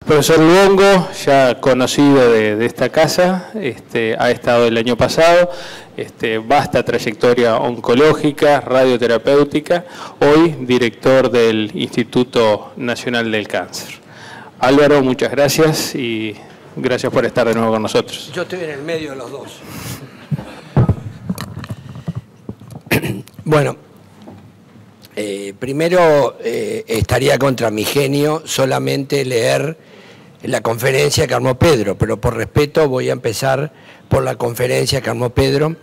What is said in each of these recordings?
Profesor Luongo, ya conocido de esta casa, ha estado el año pasado, vasta trayectoria oncológica, radioterapéutica, hoy director del Instituto Nacional del Cáncer. Álvaro, muchas gracias y gracias por estar de nuevo con nosotros. Yo estoy en el medio de los dos. Bueno, primero estaría contra mi genio solamente leer la conferencia que armó Pedro, pero por respeto voy a empezar por la conferencia que armó Pedro.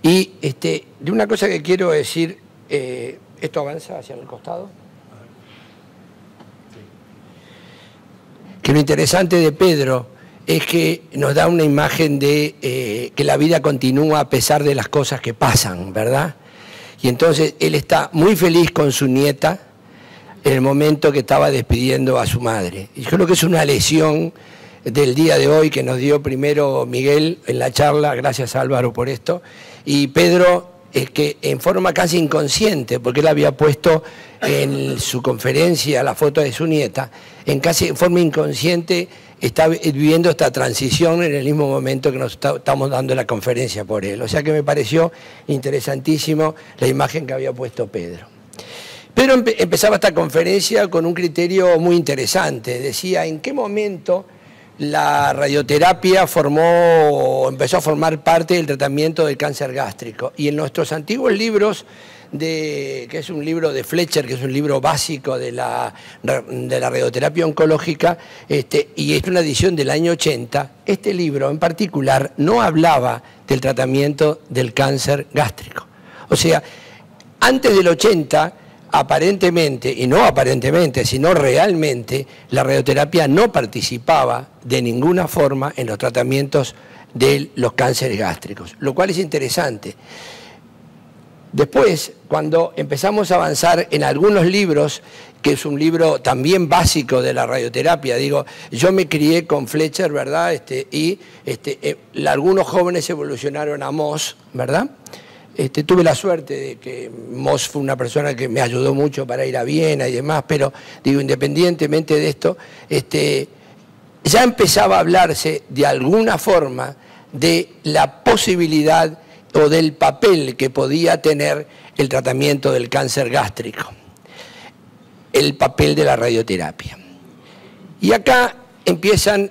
Y de una cosa que quiero decir, ¿esto avanza hacia el costado? Que lo interesante de Pedro es que nos da una imagen de que la vida continúa a pesar de las cosas que pasan, ¿verdad? Y entonces él está muy feliz con su nieta en el momento que estaba despidiendo a su madre. Y yo creo que es una lección del día de hoy que nos dio primero Miguel en la charla, gracias Álvaro por esto, y Pedro, que en forma casi inconsciente, porque él había puesto en su conferencia la foto de su nieta, en forma inconsciente está viviendo esta transición en el mismo momento que nos estamos dando la conferencia por él. O sea que me pareció interesantísimo la imagen que había puesto Pedro. Pedro empezaba esta conferencia con un criterio muy interesante. Decía, ¿en qué momento la radioterapia empezó a formar parte del tratamiento del cáncer gástrico? Y en nuestros antiguos libros, que es un libro de Fletcher, que es un libro básico de la radioterapia oncológica, y es una edición del año 80, este libro en particular no hablaba del tratamiento del cáncer gástrico. O sea, antes del 80, aparentemente, y no aparentemente, sino realmente, la radioterapia no participaba de ninguna forma en los tratamientos de los cánceres gástricos, lo cual es interesante. Después, cuando empezamos a avanzar en algunos libros, que es un libro también básico de la radioterapia, digo, yo me crié con Fletcher, ¿verdad? Algunos jóvenes evolucionaron a Moss, ¿verdad? Tuve la suerte de que Moss fue una persona que me ayudó mucho para ir a Viena y demás, pero digo, independientemente de esto, ya empezaba a hablarse de alguna forma de la posibilidad o del papel que podía tener el tratamiento del cáncer gástrico, el papel de la radioterapia. Y acá empiezan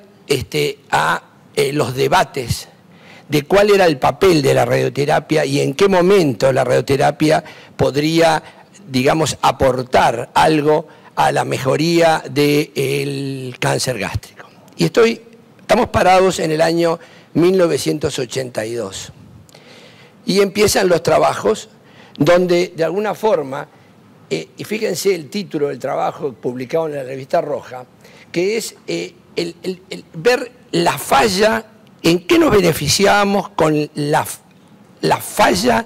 los debates de cuál era el papel de la radioterapia y en qué momento la radioterapia podría, digamos, aportar algo a la mejoría del cáncer gástrico. Y estamos parados en el año 1982. Y empiezan los trabajos donde, de alguna forma, y fíjense el título del trabajo publicado en la revista Roja, que es ver la falla. ¿En qué nos beneficiábamos con la falla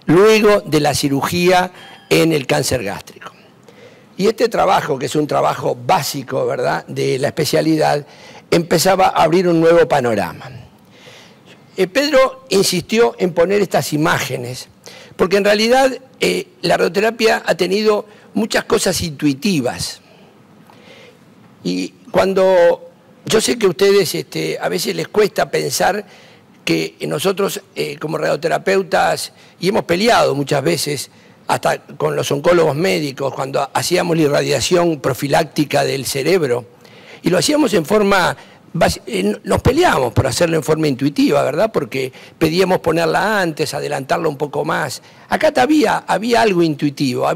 luego de la cirugía en el cáncer gástrico? Y este trabajo, que es un trabajo básico, ¿verdad?, de la especialidad, empezaba a abrir un nuevo panorama. Pedro insistió en poner estas imágenes, porque en realidad la radioterapia ha tenido muchas cosas intuitivas. Y cuando yo sé que a ustedes a veces les cuesta pensar que nosotros como radioterapeutas, y hemos peleado muchas veces hasta con los oncólogos médicos cuando hacíamos la irradiación profiláctica del cerebro, y lo hacíamos en forma, nos peleamos por hacerlo en forma intuitiva, ¿verdad? Porque pedíamos ponerla antes, adelantarla un poco más. Acá había algo intuitivo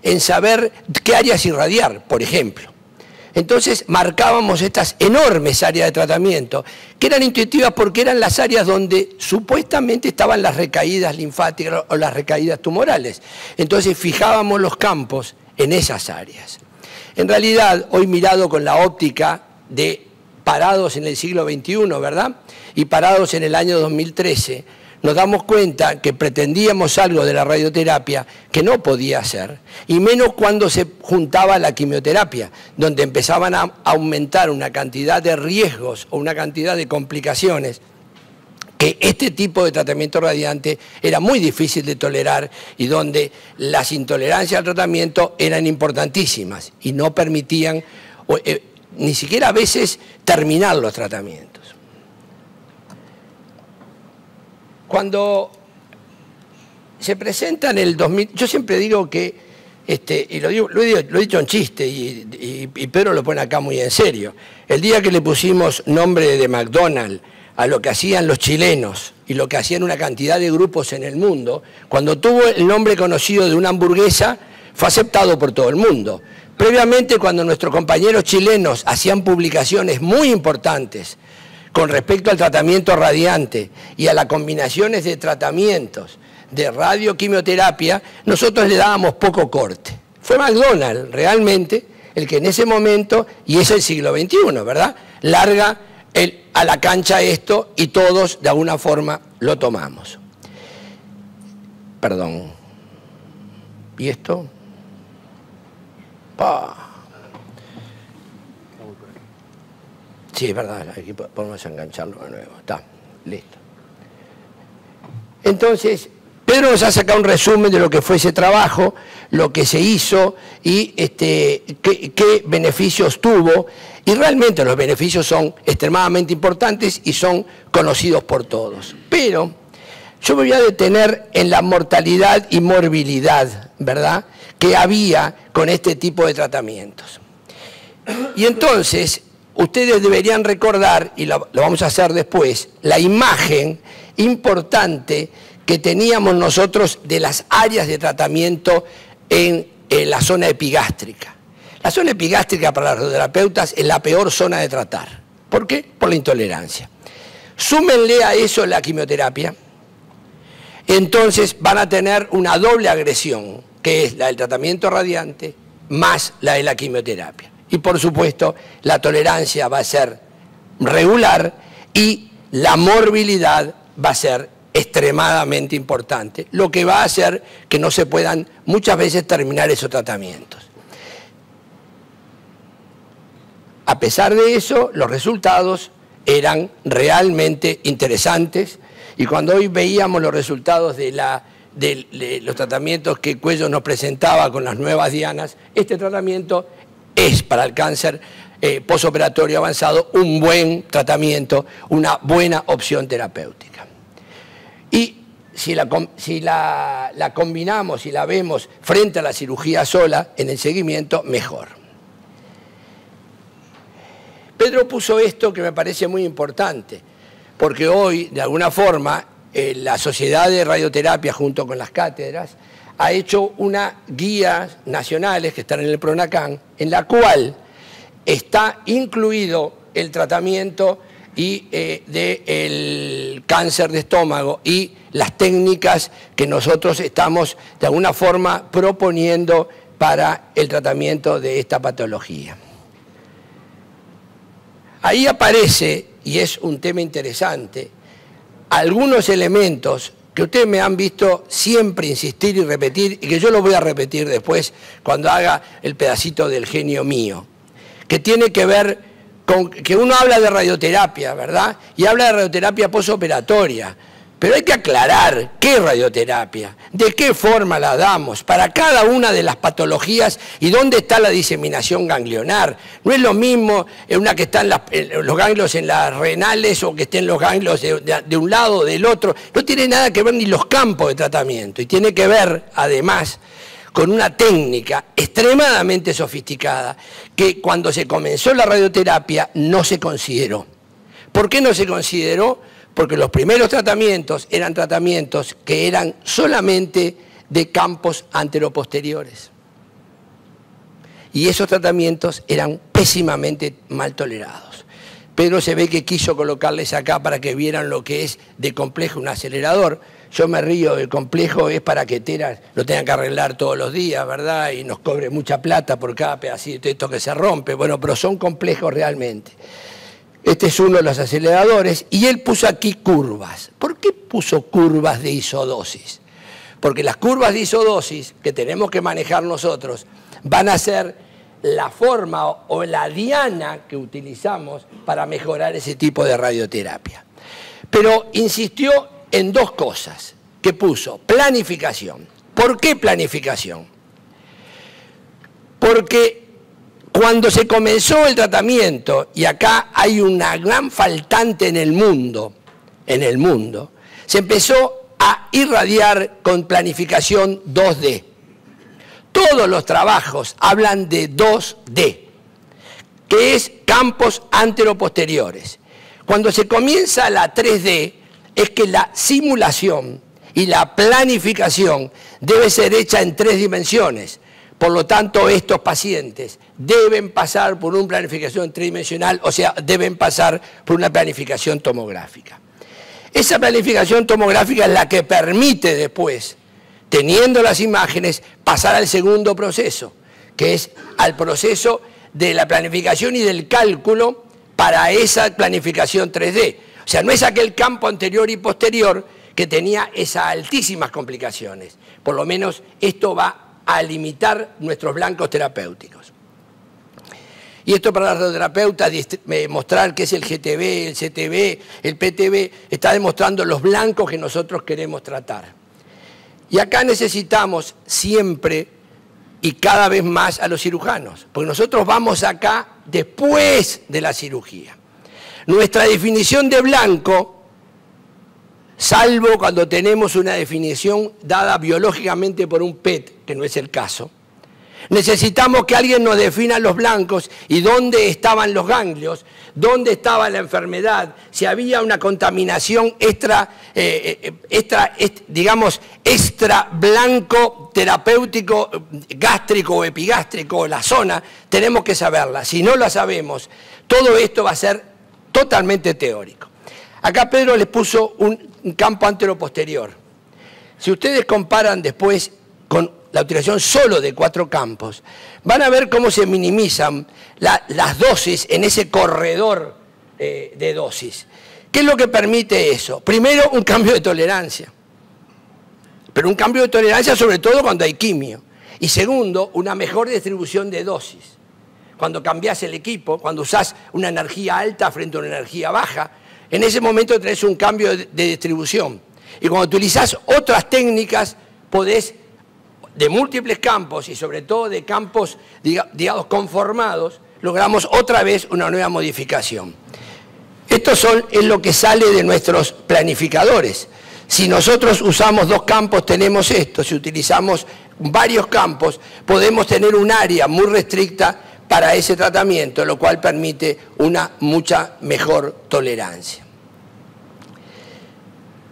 en saber qué áreas irradiar, por ejemplo. Entonces marcábamos estas enormes áreas de tratamiento, que eran intuitivas porque eran las áreas donde supuestamente estaban las recaídas linfáticas o las recaídas tumorales. Entonces fijábamos los campos en esas áreas. En realidad, hoy mirado con la óptica de parados en el siglo XXI, ¿verdad?, y parados en el año 2013, nos damos cuenta que pretendíamos algo de la radioterapia que no podía hacer, y menos cuando se juntaba la quimioterapia, donde empezaban a aumentar una cantidad de riesgos o una cantidad de complicaciones que este tipo de tratamiento radiante era muy difícil de tolerar y donde las intolerancias al tratamiento eran importantísimas y no permitían ni siquiera a veces terminar los tratamientos. Cuando se presenta en el 2000, yo siempre digo que, y lo he dicho en chiste, y Pedro lo pone acá muy en serio, el día que le pusimos nombre de McDonald's a lo que hacían los chilenos y lo que hacían una cantidad de grupos en el mundo, cuando tuvo el nombre conocido de una hamburguesa, fue aceptado por todo el mundo. Previamente, cuando nuestros compañeros chilenos hacían publicaciones muy importantes con respecto al tratamiento radiante y a las combinaciones de tratamientos de radioquimioterapia, nosotros le dábamos poco corte. Fue McDonald's realmente el que en ese momento, y es el siglo XXI, ¿verdad?, larga a la cancha esto y todos de alguna forma lo tomamos. Perdón. ¿Y esto? Sí, es verdad, aquí podemos engancharlo de nuevo. Está, listo. Entonces, Pedro nos ha sacado un resumen de lo que fue ese trabajo, lo que se hizo y qué beneficios tuvo. Y realmente los beneficios son extremadamente importantes y son conocidos por todos. Pero yo me voy a detener en la mortalidad y morbilidad, ¿verdad?, que había con este tipo de tratamientos. Y entonces, ustedes deberían recordar, y lo vamos a hacer después, la imagen importante que teníamos nosotros de las áreas de tratamiento en la zona epigástrica. La zona epigástrica para los radioterapeutas es la peor zona de tratar. ¿Por qué? Por la intolerancia. Súmenle a eso la quimioterapia, entonces van a tener una doble agresión, que es la del tratamiento radiante más la de la quimioterapia. Y por supuesto, la tolerancia va a ser regular y la morbilidad va a ser extremadamente importante, lo que va a hacer que no se puedan muchas veces terminar esos tratamientos. A pesar de eso, los resultados eran realmente interesantes y cuando hoy veíamos los resultados de los tratamientos que Cuello nos presentaba con las nuevas dianas, este tratamiento es para el cáncer posoperatorio avanzado un buen tratamiento, una buena opción terapéutica. Y si la combinamos y la vemos frente a la cirugía sola, en el seguimiento, mejor. Pedro puso esto que me parece muy importante, porque hoy, de alguna forma, la Sociedad de Radioterapia, junto con las cátedras, ha hecho una guía nacionales que están en el PRONACAN, en la cual está incluido el tratamiento del cáncer de estómago y las técnicas que nosotros estamos de alguna forma proponiendo para el tratamiento de esta patología. Ahí aparece, y es un tema interesante, algunos elementos que ustedes me han visto siempre insistir y repetir, y que yo lo voy a repetir después cuando haga el pedacito del genio mío, que tiene que ver con que uno habla de radioterapia, ¿verdad? Y habla de radioterapia posoperatoria, pero hay que aclarar qué radioterapia, de qué forma la damos, para cada una de las patologías y dónde está la diseminación ganglionar. No es lo mismo una que está en los ganglios en las renales o que estén los ganglios de un lado o del otro. No tiene nada que ver ni los campos de tratamiento y tiene que ver, además, con una técnica extremadamente sofisticada que cuando se comenzó la radioterapia no se consideró. ¿Por qué no se consideró? Porque los primeros tratamientos eran tratamientos que eran solamente de campos anteroposteriores. Y esos tratamientos eran pésimamente mal tolerados. Pedro se ve que quiso colocarles acá para que vieran lo que es de complejo un acelerador. Yo me río, el complejo es para que Teras lo tengan que arreglar todos los días, ¿verdad? Y nos cobre mucha plata por cada pedacito de esto que se rompe. Bueno, pero son complejos realmente. Este es uno de los aceleradores y él puso aquí curvas. ¿Por qué puso curvas de isodosis? Porque las curvas de isodosis que tenemos que manejar nosotros van a ser la forma o la diana que utilizamos para mejorar ese tipo de radioterapia. Pero insistió en dos cosas que puso. Planificación. ¿Por qué planificación? Porque Cuando se comenzó el tratamiento, y acá hay una gran faltante en el mundo, se empezó a irradiar con planificación 2D. Todos los trabajos hablan de 2D, que es campos anteroposteriores. Cuando se comienza la 3D, es que la simulación y la planificación debe ser hecha en 3 dimensiones. Por lo tanto, estos pacientes deben pasar por una planificación tridimensional, o sea, deben pasar por una planificación tomográfica. Esa planificación tomográfica es la que permite después, teniendo las imágenes, pasar al segundo proceso, que es al proceso de la planificación y del cálculo para esa planificación 3D. O sea, no es aquel campo anterior y posterior que tenía esas altísimas complicaciones. Por lo menos esto va a limitar nuestros blancos terapéuticos. Y esto para los radioterapeutas, mostrar qué es el GTB, el CTB, el PTB, está demostrando los blancos que nosotros queremos tratar. Y acá necesitamos siempre y cada vez más a los cirujanos, porque nosotros vamos acá después de la cirugía. Nuestra definición de blanco, salvo cuando tenemos una definición dada biológicamente por un PET, que no es el caso, necesitamos que alguien nos defina los blancos y dónde estaban los ganglios, dónde estaba la enfermedad, si había una contaminación extra blanco terapéutico, gástrico o epigástrico, la zona, tenemos que saberla. Si no la sabemos, todo esto va a ser totalmente teórico. Acá Pedro les puso un campo anteroposterior. Si ustedes comparan después con la utilización solo de 4 campos, van a ver cómo se minimizan las dosis en ese corredor de dosis. ¿Qué es lo que permite eso? Primero, un cambio de tolerancia. Pero un cambio de tolerancia sobre todo cuando hay quimio. Y segundo, una mejor distribución de dosis. Cuando cambiás el equipo, cuando usás una energía alta frente a una energía baja, en ese momento tenés un cambio de distribución. Y cuando utilizás otras técnicas, podés, de múltiples campos y sobre todo de campos, digamos, conformados, logramos otra vez una nueva modificación. Esto es lo que sale de nuestros planificadores. Si nosotros usamos 2 campos, tenemos esto. Si utilizamos varios campos, podemos tener un área muy restricta para ese tratamiento, lo cual permite una mucha mejor tolerancia.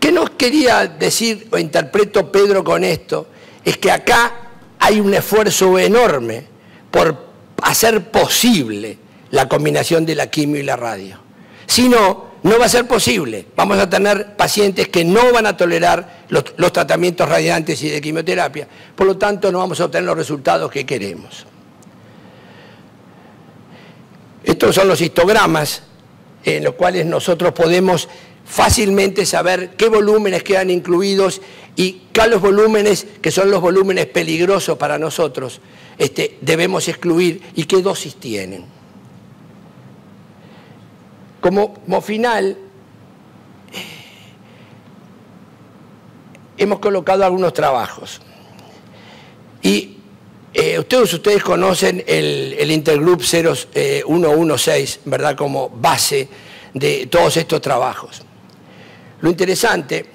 ¿Qué nos quería decir o interpreto Pedro con esto? Es que acá hay un esfuerzo enorme por hacer posible la combinación de la quimio y la radio. Si no, no va a ser posible. Vamos a tener pacientes que no van a tolerar los tratamientos radiantes y de quimioterapia. Por lo tanto, no vamos a obtener los resultados que queremos. Estos son los histogramas en los cuales nosotros podemos fácilmente saber qué volúmenes quedan incluidos y cuáles volúmenes, que son los volúmenes peligrosos para nosotros, debemos excluir y qué dosis tienen. Como final, hemos colocado algunos trabajos. Y ustedes conocen el Intergroup 0116, ¿verdad?, como base de todos estos trabajos. Lo interesante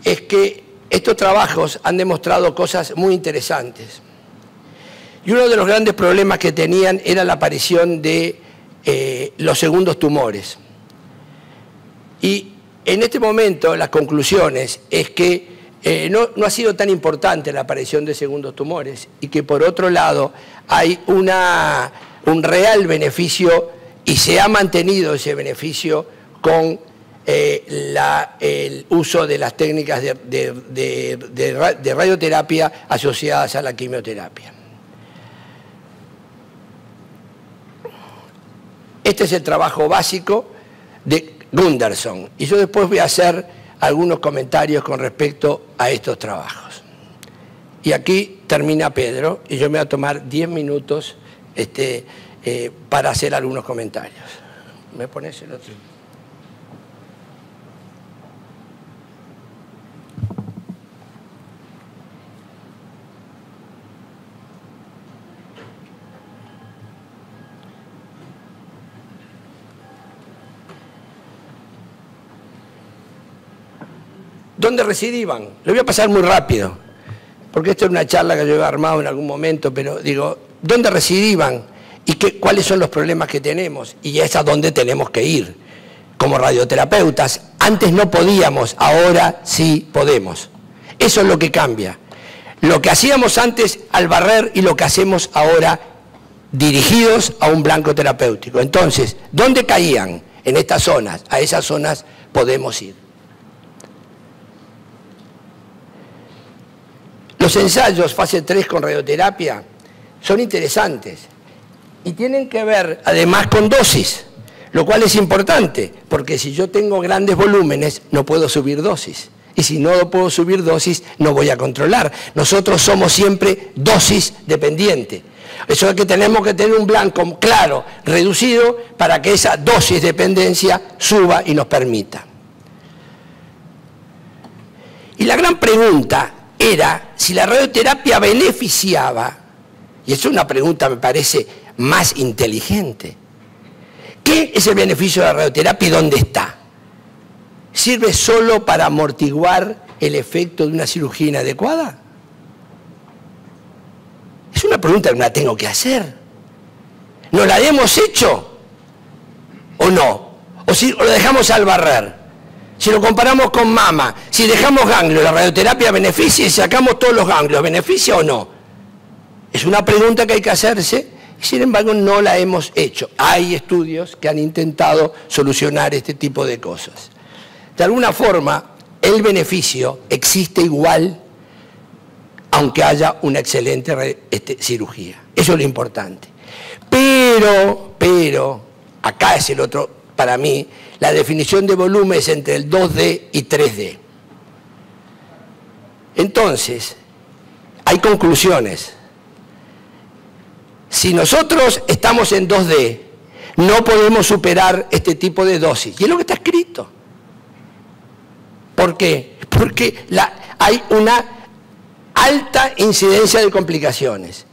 es que estos trabajos han demostrado cosas muy interesantes. Y uno de los grandes problemas que tenían era la aparición de los segundos tumores. Y en este momento las conclusiones es que no ha sido tan importante la aparición de segundos tumores y que por otro lado hay un real beneficio y se ha mantenido ese beneficio con el uso de las técnicas de radioterapia asociadas a la quimioterapia. Este es el trabajo básico de Gunderson y yo después voy a hacer algunos comentarios con respecto a estos trabajos. Y aquí termina Pedro y yo me voy a tomar 10 minutos para hacer algunos comentarios. ¿Me pones el otro? ¿Dónde recidían? Lo voy a pasar muy rápido, porque esto es una charla que yo he armado en algún momento, pero digo, ¿dónde recidían? ¿Y cuáles son los problemas que tenemos? Y es a dónde tenemos que ir como radioterapeutas. Antes no podíamos, ahora sí podemos. Eso es lo que cambia. Lo que hacíamos antes al barrer y lo que hacemos ahora dirigidos a un blanco terapéutico. Entonces, ¿dónde caían? En estas zonas. A esas zonas podemos ir. Los ensayos fase 3 con radioterapia son interesantes y tienen que ver además con dosis, lo cual es importante, porque si yo tengo grandes volúmenes no puedo subir dosis. Y si no puedo subir dosis, no voy a controlar. Nosotros somos siempre dosis dependiente. Eso es que tenemos que tener un blanco claro, reducido, para que esa dosis dependencia suba y nos permita. Y la gran pregunta era si la radioterapia beneficiaba, y es una pregunta me parece más inteligente. ¿Qué es el beneficio de la radioterapia y dónde está? ¿Sirve solo para amortiguar el efecto de una cirugía inadecuada? Es una pregunta que me la tengo que hacer. ¿Nos la hemos hecho o no? ¿O si lo dejamos al barrer? Si lo comparamos con mama, si dejamos ganglios, ¿la radioterapia beneficia y sacamos todos los ganglios? ¿Beneficia o no? Es una pregunta que hay que hacerse y sin embargo no la hemos hecho. Hay estudios que han intentado solucionar este tipo de cosas. De alguna forma, el beneficio existe igual aunque haya una excelente cirugía. Eso es lo importante. Pero, acá es el otro, para mí, la definición de volumen es entre el 2D y 3D. Entonces, hay conclusiones. Si nosotros estamos en 2D, no podemos superar este tipo de dosis. Y es lo que está escrito. ¿Por qué? Porque hay una alta incidencia de complicaciones.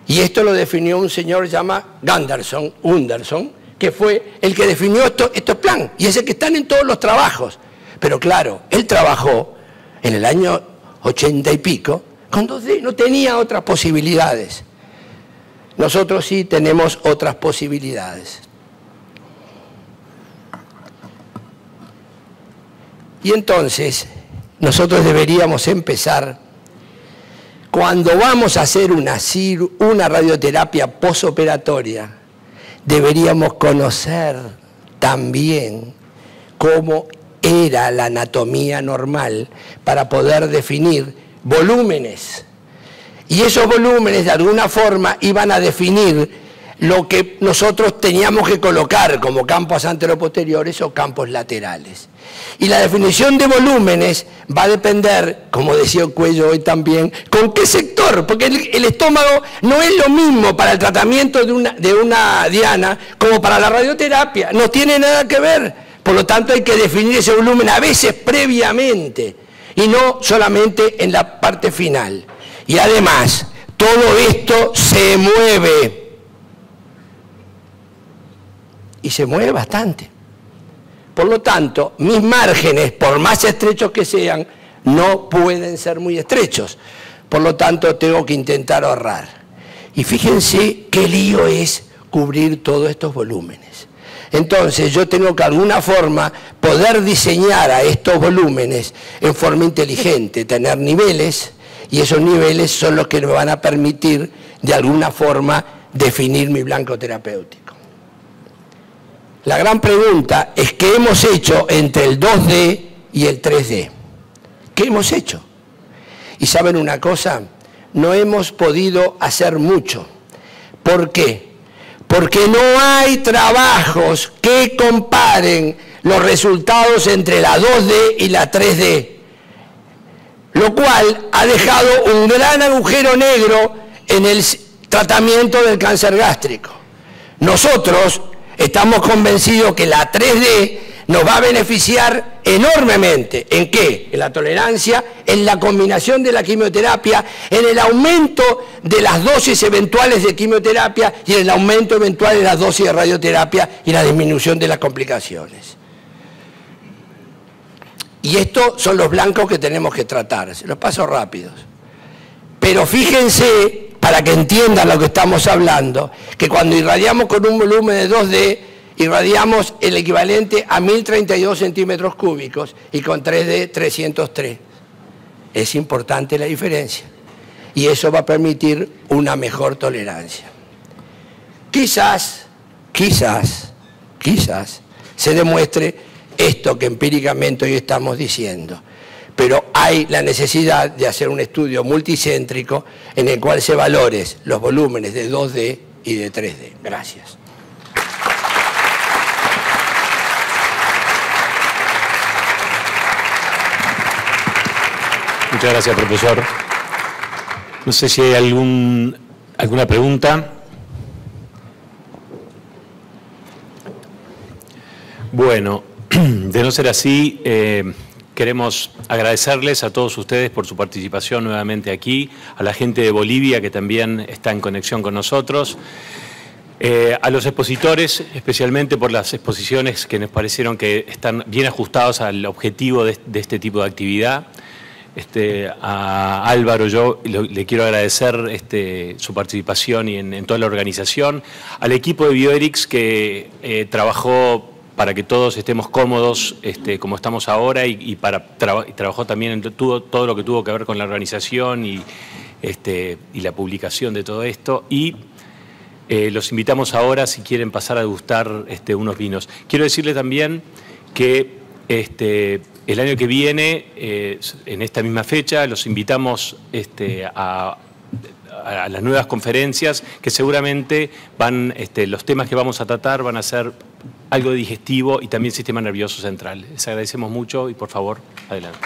Y esto lo definió un señor que se llama Gunderson, que fue el que definió estos planes. Y es el que están en todos los trabajos. Pero claro, él trabajó en el año 80 y pico con 2D, no tenía otras posibilidades. Nosotros sí tenemos otras posibilidades. Y entonces, nosotros deberíamos empezar, cuando vamos a hacer una radioterapia posoperatoria, deberíamos conocer también cómo era la anatomía normal para poder definir volúmenes. Y esos volúmenes de alguna forma iban a definir lo que nosotros teníamos que colocar como campos anteroposteriores o campos laterales. Y la definición de volúmenes va a depender, como decía el Cuello hoy también, con qué sector, porque el estómago no es lo mismo para el tratamiento de una diana como para la radioterapia, no tiene nada que ver. Por lo tanto hay que definir ese volumen a veces previamente y no solamente en la parte final. Y además, todo esto se mueve. Y se mueve bastante. Por lo tanto, mis márgenes, por más estrechos que sean, no pueden ser muy estrechos. Por lo tanto, tengo que intentar ahorrar. Y fíjense qué lío es cubrir todos estos volúmenes. Entonces, yo tengo que de alguna forma poder diseñar a estos volúmenes en forma inteligente, tener niveles, y esos niveles son los que me van a permitir, de alguna forma, definir mi blanco terapéutico. La gran pregunta es ¿qué hemos hecho entre el 2D y el 3D? ¿Qué hemos hecho? Y ¿saben una cosa? No hemos podido hacer mucho. ¿Por qué? Porque no hay trabajos que comparen los resultados entre la 2D y la 3D. Lo cual ha dejado un gran agujero negro en el tratamiento del cáncer gástrico. Nosotros estamos convencidos que la 3D nos va a beneficiar enormemente. ¿En qué? En la tolerancia, en la combinación de la quimioterapia, en el aumento de las dosis eventuales de quimioterapia y en el aumento eventual de las dosis de radioterapia y la disminución de las complicaciones. Y estos son los blancos que tenemos que tratar. Se los paso rápidos. Pero fíjense, para que entiendan lo que estamos hablando, que cuando irradiamos con un volumen de 2D, irradiamos el equivalente a 1032 centímetros cúbicos y con 3D 303. Es importante la diferencia. Y eso va a permitir una mejor tolerancia. Quizás se demuestre esto que empíricamente hoy estamos diciendo. Pero hay la necesidad de hacer un estudio multicéntrico en el cual se valoren los volúmenes de 2D y de 3D. Gracias. Muchas gracias, profesor. No sé si hay alguna pregunta. Bueno, de no ser así, queremos agradecerles a todos ustedes por su participación nuevamente aquí, a la gente de Bolivia que también está en conexión con nosotros, a los expositores, especialmente por las exposiciones que nos parecieron que están bien ajustados al objetivo de este tipo de actividad. A Álvaro yo le quiero agradecer su participación y en toda la organización, al equipo de Bioerix que trabajó para que todos estemos cómodos como estamos ahora y trabajó también en todo lo que tuvo que ver con la organización y la publicación de todo esto. Y los invitamos ahora, si quieren pasar a degustar unos vinos. Quiero decirle también que el año que viene, en esta misma fecha, los invitamos a las nuevas conferencias que seguramente los temas que vamos a tratar van a ser algo digestivo y también sistema nervioso central. Les agradecemos mucho y por favor, adelante.